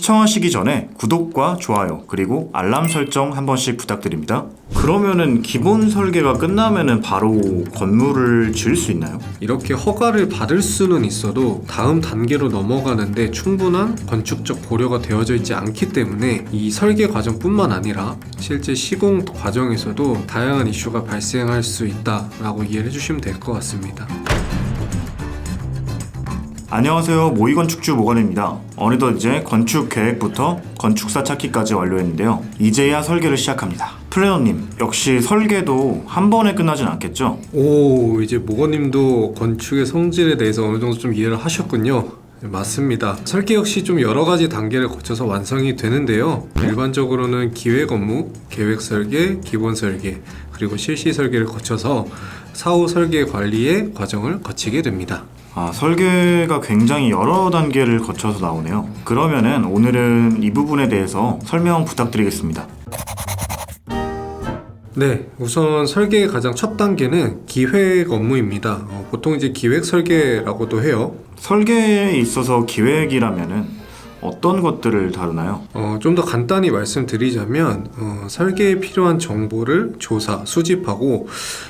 시청하시기 전에 구독과 좋아요 그리고 알람 설정 한 번씩 부탁드립니다. 그러면은 기본 설계가 끝나면은 바로 건물을 지을 수 있나요? 이렇게 허가를 받을 수는 있어도 다음 단계로 넘어가는데 충분한 건축적 고려가 되어져 있지 않기 때문에 이 설계 과정뿐만 아니라 실제 시공 과정에서도 다양한 이슈가 발생할 수 있다라고 이해를 해주시면 될 것 같습니다. 안녕하세요, 모의건축주 모건입니다. 어느덧 이제 건축 계획부터 건축사 찾기까지 완료했는데요. 이제야 설계를 시작합니다. 플래너님, 역시 설계도 한 번에 끝나진 않겠죠? 오, 이제 모건님도 건축의 성질에 대해서 어느 정도 좀 이해를 하셨군요. 네, 맞습니다. 설계 역시 좀 여러 가지 단계를 거쳐서 완성이 되는데요. 일반적으로는 기획 업무, 계획 설계, 기본 설계, 그리고 실시 설계를 거쳐서 사후 설계 관리의 과정을 거치게 됩니다. 설계가 굉장히 여러 단계를 거쳐서 나오네요. 그러면은 오늘은 이 부분에 대해서 설명 부탁드리겠습니다. 네, 우선 설계의 가장 첫 단계는 기획 업무입니다. 보통 이제 기획 설계라고도 해요. 설계에 있어서 기획이라면은 어떤 것들을 다루나요? 좀 더 간단히 말씀드리자면 설계에 필요한 정보를 조사, 수집하고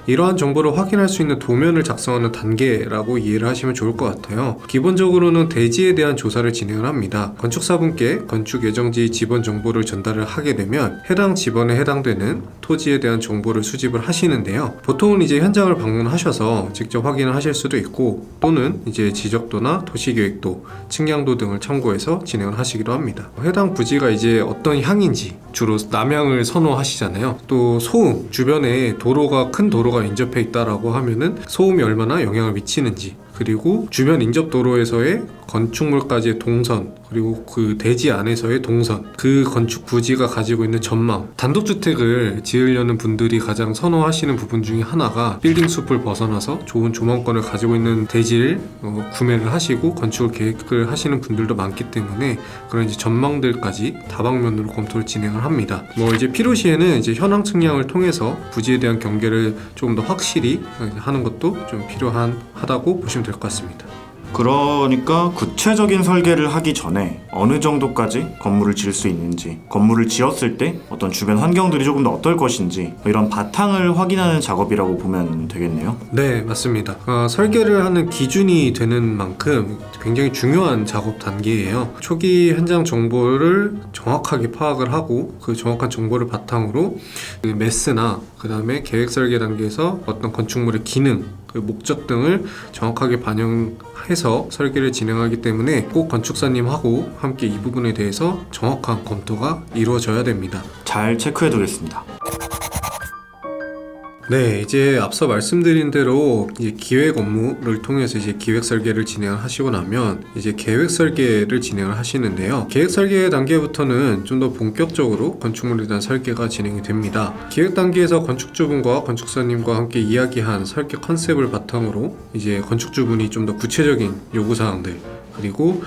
이러한 정보를 확인할 수 있는 도면을 작성하는 단계라고 이해를 하시면 좋을 것 같아요. 기본적으로는 대지에 대한 조사를 진행을 합니다. 건축사분께 건축 예정지 지번 정보를 전달을 하게 되면 해당 지번에 해당되는 토지에 대한 정보를 수집을 하시는데요. 보통은 이제 현장을 방문하셔서 직접 확인을 하실 수도 있고 또는 이제 지적도나 도시계획도, 측량도 등을 참고해서 진행을 하시기도 합니다. 해당 부지가 이제 어떤 향인지 주로 남향을 선호하시잖아요. 또 소음, 주변에 큰 도로가 인접해 있다라고 하면은 소음이 얼마나 영향을 미치는지, 그리고 주변 인접 도로에서의 건축물까지의 동선, 그리고 그 대지 안에서의 동선, 그 건축 부지가 가지고 있는 전망, 단독주택을 지으려는 분들이 가장 선호하시는 부분 중에 하나가 빌딩 숲을 벗어나서 좋은 조망권을 가지고 있는 대지를 구매를 하시고 건축을 계획을 하시는 분들도 많기 때문에 그런 이제 전망들까지 다방면으로 검토를 진행을 합니다. 이제 필요시에는 이제 현황 측량을 통해서 부지에 대한 경계를 조금 더 확실히 하는 것도 좀 필요하다고 보시면 될 것 같습니다. 그러니까 구체적인 설계를 하기 전에 어느 정도까지 건물을 지을 수 있는지, 건물을 지었을 때 어떤 주변 환경들이 조금 더 어떨 것인지 이런 바탕을 확인하는 작업이라고 보면 되겠네요. 네, 맞습니다. 설계를 하는 기준이 되는 만큼 굉장히 중요한 작업 단계예요. 초기 현장 정보를 정확하게 파악을 하고 그 정확한 정보를 바탕으로 그 매스나 그 다음에 계획 설계 단계에서 어떤 건축물의 기능, 그 목적 등을 정확하게 반영해서 설계를 진행하기 때문에 꼭 건축사님하고 함께 이 부분에 대해서 정확한 검토가 이루어져야 됩니다. 잘 체크해 두겠습니다. 네, 이제 앞서 말씀드린 대로 이제 기획 업무를 통해서 이제 기획 설계를 진행을 하시고 나면 이제 계획 설계를 진행을 하시는데요. 계획 설계 단계부터는 좀 더 본격적으로 건축물에 대한 설계가 진행이 됩니다. 기획 단계에서 건축주분과 건축사님과 함께 이야기한 설계 컨셉을 바탕으로 이제 건축주분이 좀 더 구체적인 요구사항들, 그리고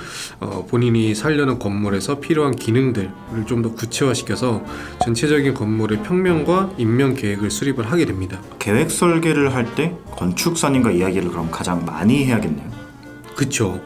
본인이 살려는 건물에서 필요한 기능들을 좀 더 구체화시켜서 전체적인 건물의 평면과 인면 계획을 수립을 하게 됩니다. 계획 설계를 할 때 건축사님과 이야기를 그럼 가장 많이 해야겠네요. 그쵸.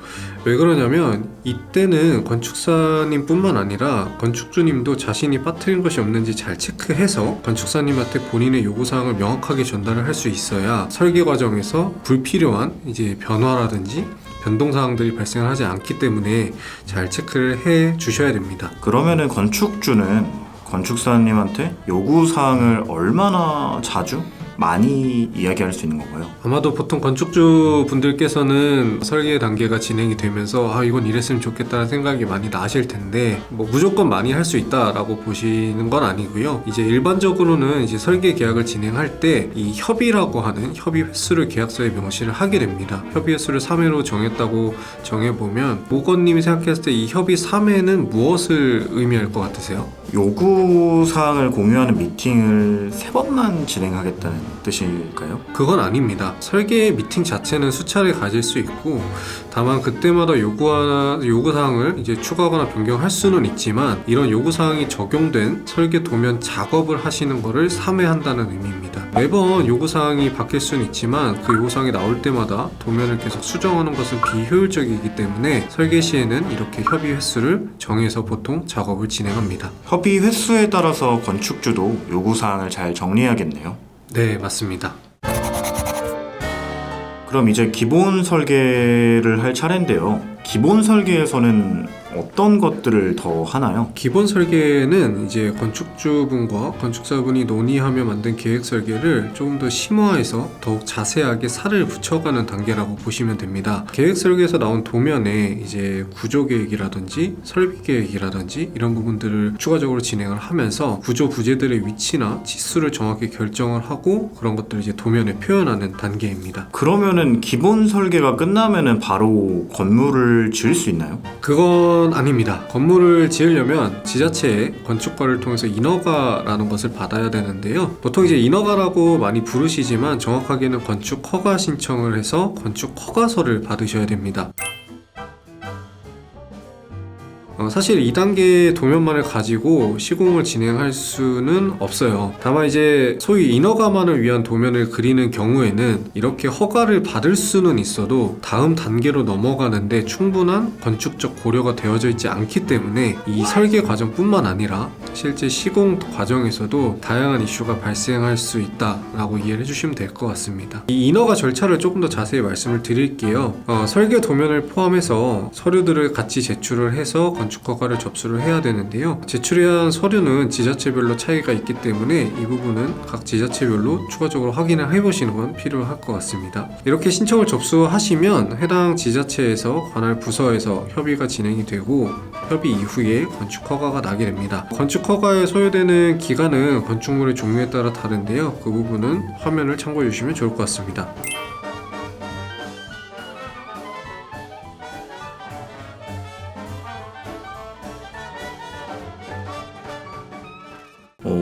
왜 그러냐면 이때는 건축사님 뿐만 아니라 건축주님도 자신이 빠뜨린 것이 없는지 잘 체크해서 건축사님한테 본인의 요구사항을 명확하게 전달을 할 수 있어야 설계 과정에서 불필요한 이제 변화라든지 변동사항들이 발생을 하지 않기 때문에 잘 체크를 해 주셔야 됩니다. 그러면은 건축주는 건축사님한테 요구사항을 얼마나 자주? 많이 이야기할 수 있는 건가요? 아마도 보통 건축주 분들께서는 설계 단계가 진행이 되면서 이건 이랬으면 좋겠다는 생각이 많이 나실 텐데 무조건 많이 할 수 있다라고 보시는 건 아니고요. 이제 일반적으로는 이제 설계 계약을 진행할 때 이 협의라고 하는 협의 횟수를 계약서에 명시를 하게 됩니다. 협의 횟수를 3회로 정했다고 정해보면 모건님이 생각했을 때 이 협의 3회는 무엇을 의미할 것 같으세요? 요구사항을 공유하는 미팅을 3번만 진행하겠다는 뜻일까요? 그건 아닙니다. 설계 미팅 자체는 수차례 가질 수 있고, 다만 그때마다 요구사항을 이제 추가하거나 변경할 수는 있지만, 이런 요구사항이 적용된 설계 도면 작업을 하시는 것을 3회한다는 의미입니다. 매번 요구사항이 바뀔 수는 있지만 그 요구사항이 나올 때마다 도면을 계속 수정하는 것은 비효율적이기 때문에 설계 시에는 이렇게 협의 횟수를 정해서 보통 작업을 진행합니다. 협의 횟수에 따라서 건축주도 요구사항을 잘 정리해야겠네요. 네, 맞습니다. 그럼 이제 기본 설계를 할 차례인데요. 기본 설계에서는 어떤 것들을 더 하나요? 기본 설계는 이제 건축주분과 건축사분이 논의하며 만든 계획 설계를 조금 더 심화해서 더욱 자세하게 살을 붙여가는 단계라고 보시면 됩니다. 계획 설계에서 나온 도면에 이제 구조 계획이라든지 설비 계획이라든지 이런 부분들을 추가적으로 진행을 하면서 구조 부재들의 위치나 치수를 정확히 결정을 하고 그런 것들을 이제 도면에 표현하는 단계입니다. 그러면은 기본 설계가 끝나면은 바로 건물을 지을 수 있나요? 그건 아닙니다. 건물을 지으려면 지자체의 건축과를 통해서 인허가라는 것을 받아야 되는데요. 보통 이제 인허가라고 많이 부르시지만 정확하게는 건축 허가 신청을 해서 건축 허가서를 받으셔야 됩니다. 사실 2단계 도면만을 가지고 시공을 진행할 수는 없어요. 다만 이제 소위 인허가만을 위한 도면을 그리는 경우에는 이렇게 허가를 받을 수는 있어도 다음 단계로 넘어가는데 충분한 건축적 고려가 되어져 있지 않기 때문에 이 설계 과정뿐만 아니라 실제 시공 과정에서도 다양한 이슈가 발생할 수 있다라고 이해를 해주시면 될 것 같습니다. 이 인허가 절차를 조금 더 자세히 말씀을 드릴게요. 설계 도면을 포함해서 서류들을 같이 제출을 해서 건축허가를 접수를 해야 되는데요. 제출해야 하는 서류는 지자체별로 차이가 있기 때문에 이 부분은 각 지자체별로 추가적으로 확인을 해보시는 건 필요할 것 같습니다. 이렇게 신청을 접수하시면 해당 지자체에서 관할 부서에서 협의가 진행이 되고 협의 이후에 건축허가가 나게 됩니다. 건축허가에 소요되는 기간은 건축물의 종류에 따라 다른데요. 그 부분은 화면을 참고해 주시면 좋을 것 같습니다.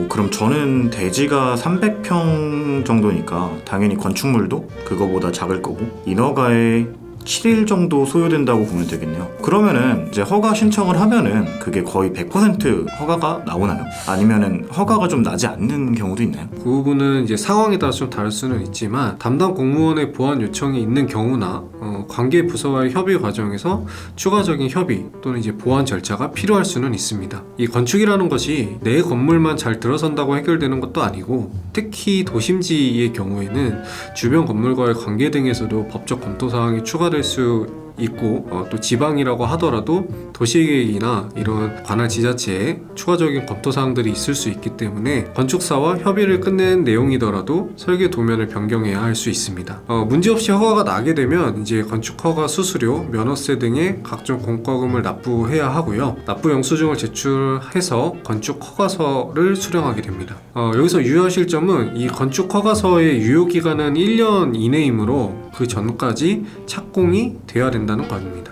그럼 저는 대지가 300평 정도니까 당연히 건축물도 그거보다 작을 거고 인허가에 7일 정도 소요된다고 보면 되겠네요. 그러면은 이제 허가 신청을 하면은 그게 거의 100% 허가가 나오나요? 아니면은 허가가 좀 나지 않는 경우도 있나요? 그 부분은 이제 상황에 따라 좀 다를 수는 있지만 담당 공무원의 보완 요청이 있는 경우나 관계 부서와의 협의 과정에서 추가적인 협의 또는 이제 보완 절차가 필요할 수는 있습니다. 이 건축이라는 것이 내 건물만 잘 들어선다고 해결되는 것도 아니고 특히 도심지의 경우에는 주변 건물과의 관계 등에서도 법적 검토 사항이 추가될 수 있고 또 지방이라고 하더라도 도시계획이나 이런 관할 지자체에 추가적인 검토 사항들이 있을 수 있기 때문에 건축사와 협의를 끝낸 내용이더라도 설계 도면을 변경해야 할 수 있습니다. 문제없이 허가가 나게 되면 이제 건축허가 수수료, 면허세 등의 각종 공과금을 납부해야 하고요. 납부 영수증을 제출해서 건축허가서를 수령하게 됩니다. 여기서 유의하실 점은 이 건축허가서의 유효기간은 1년 이내이므로 그 전까지 착공이 되어야 된다는 겁니다.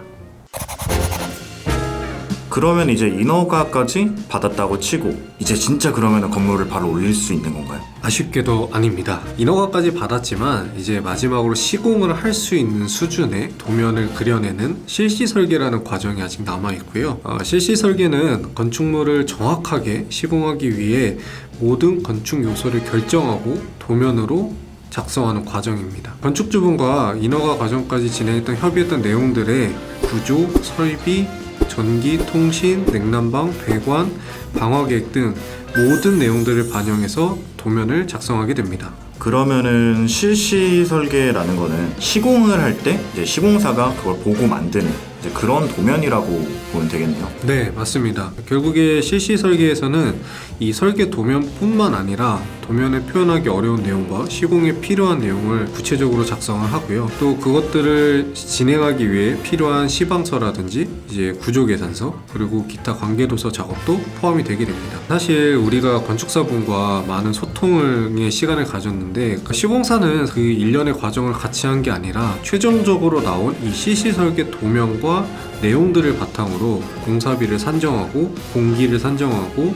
그러면 이제 인허가까지 받았다고 치고 이제 진짜 그러면 건물을 바로 올릴 수 있는 건가요? 아쉽게도 아닙니다. 인허가까지 받았지만 이제 마지막으로 시공을 할 수 있는 수준의 도면을 그려내는 실시 설계라는 과정이 아직 남아 있고요. 실시 설계는 건축물을 정확하게 시공하기 위해 모든 건축 요소를 결정하고 도면으로 작성하는 과정입니다. 건축주분과 인허가 과정까지 진행했던 협의했던 내용들의 구조, 설비, 전기, 통신, 냉난방, 배관, 방화계획 등 모든 내용들을 반영해서 도면을 작성하게 됩니다. 그러면은 실시 설계라는 거는 시공을 할 때 이제 시공사가 그걸 보고 만드는 이제 그런 도면이라고 보면 되겠네요. 네, 맞습니다. 결국에 실시 설계에서는 이 설계 도면뿐만 아니라 도면에 표현하기 어려운 내용과 시공에 필요한 내용을 구체적으로 작성을 하고요. 또 그것들을 진행하기 위해 필요한 시방서라든지 이제 구조계산서 그리고 기타 관계도서 작업도 포함이 되게 됩니다. 사실 우리가 건축사분과 많은 소통의 시간을 가졌는데 시공사는 그 일련의 과정을 같이 한 게 아니라 최종적으로 나온 이 실시 설계 도면과 설계와 내용들을 바탕으로 공사비를 산정하고 공기를 산정하고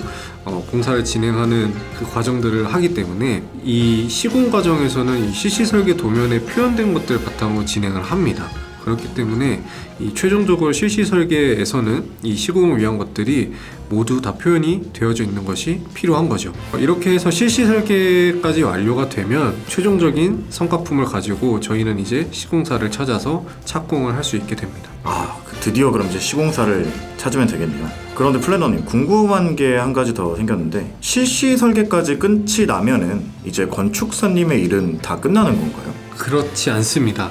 공사를 진행하는 그 과정들을 하기 때문에 이 시공 과정에서는 이 CC 설계 도면에 표현된 것들을 바탕으로 진행을 합니다. 그렇기 때문에 이 최종적으로 CC 설계에서는 이 시공을 위한 것들이 모두 다 표현이 되어져 있는 것이 필요한 거죠. 이렇게 해서 CC 설계까지 완료가 되면 최종적인 성과품을 가지고 저희는 이제 시공사를 찾아서 착공을 할 수 있게 됩니다. 드디어 그럼 이제 시공사를 찾으면 되겠네요. 그런데 플래너님, 궁금한 게 한 가지 더 생겼는데 CC 설계까지 끝이 나면은 이제 건축사님의 일은 다 끝나는 건가요? 그렇지 않습니다.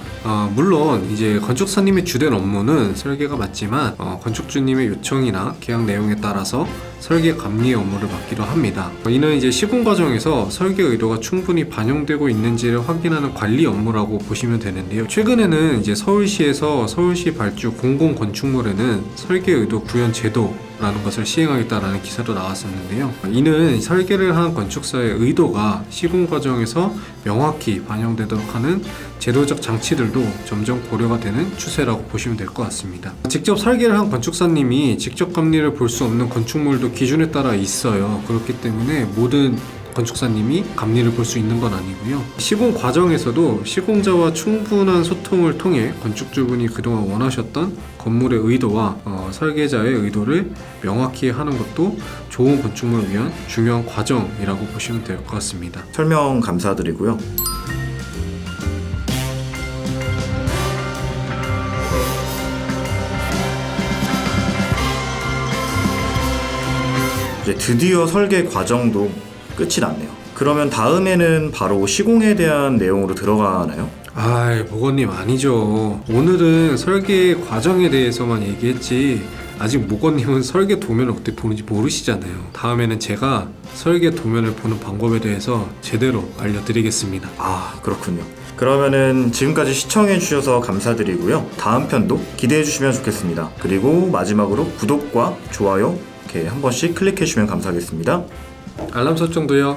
물론 이제 건축사님의 주된 업무는 설계가 맞지만 건축주님의 요청이나 계약 내용에 따라서 설계 감리 업무를 맡기도 합니다. 이는 이제 시공 과정에서 설계 의도가 충분히 반영되고 있는지를 확인하는 관리 업무라고 보시면 되는데요. 최근에는 이제 서울시에서 서울시 발주 공공건축물에는 설계 의도 구현 제도라는 것을 시행하겠다라는 기사도 나왔었는데요. 이는 설계를 한 건축사의 의도가 시공 과정에서 명확히 반영되도록 하는 제도적 장치들도 점점 고려가 되는 추세라고 보시면 될 것 같습니다. 직접 설계를 한 건축사님이 직접 감리를 볼 수 없는 건축물도 기준에 따라 있어요. 그렇기 때문에 모든 건축사님이 감리를 볼 수 있는 건 아니고요. 시공 과정에서도 시공자와 충분한 소통을 통해 건축주분이 그동안 원하셨던 건물의 의도와 설계자의 의도를 명확히 하는 것도 좋은 건축물을 위한 중요한 과정이라고 보시면 될 것 같습니다. 설명 감사드리고요. 이제 드디어 설계 과정도 끝이 났네요. 그러면 다음에는 바로 시공에 대한 내용으로 들어가나요? 모건님 아니죠. 오늘은 설계 과정에 대해서만 얘기했지 아직 모건님은 설계 도면을 어떻게 보는지 모르시잖아요. 다음에는 제가 설계 도면을 보는 방법에 대해서 제대로 알려드리겠습니다. 그렇군요. 그러면은 지금까지 시청해 주셔서 감사드리고요. 다음 편도 기대해 주시면 좋겠습니다. 그리고 마지막으로 구독과 좋아요 이렇게 한 번씩 클릭해 주시면 감사하겠습니다. 알람 설정도요.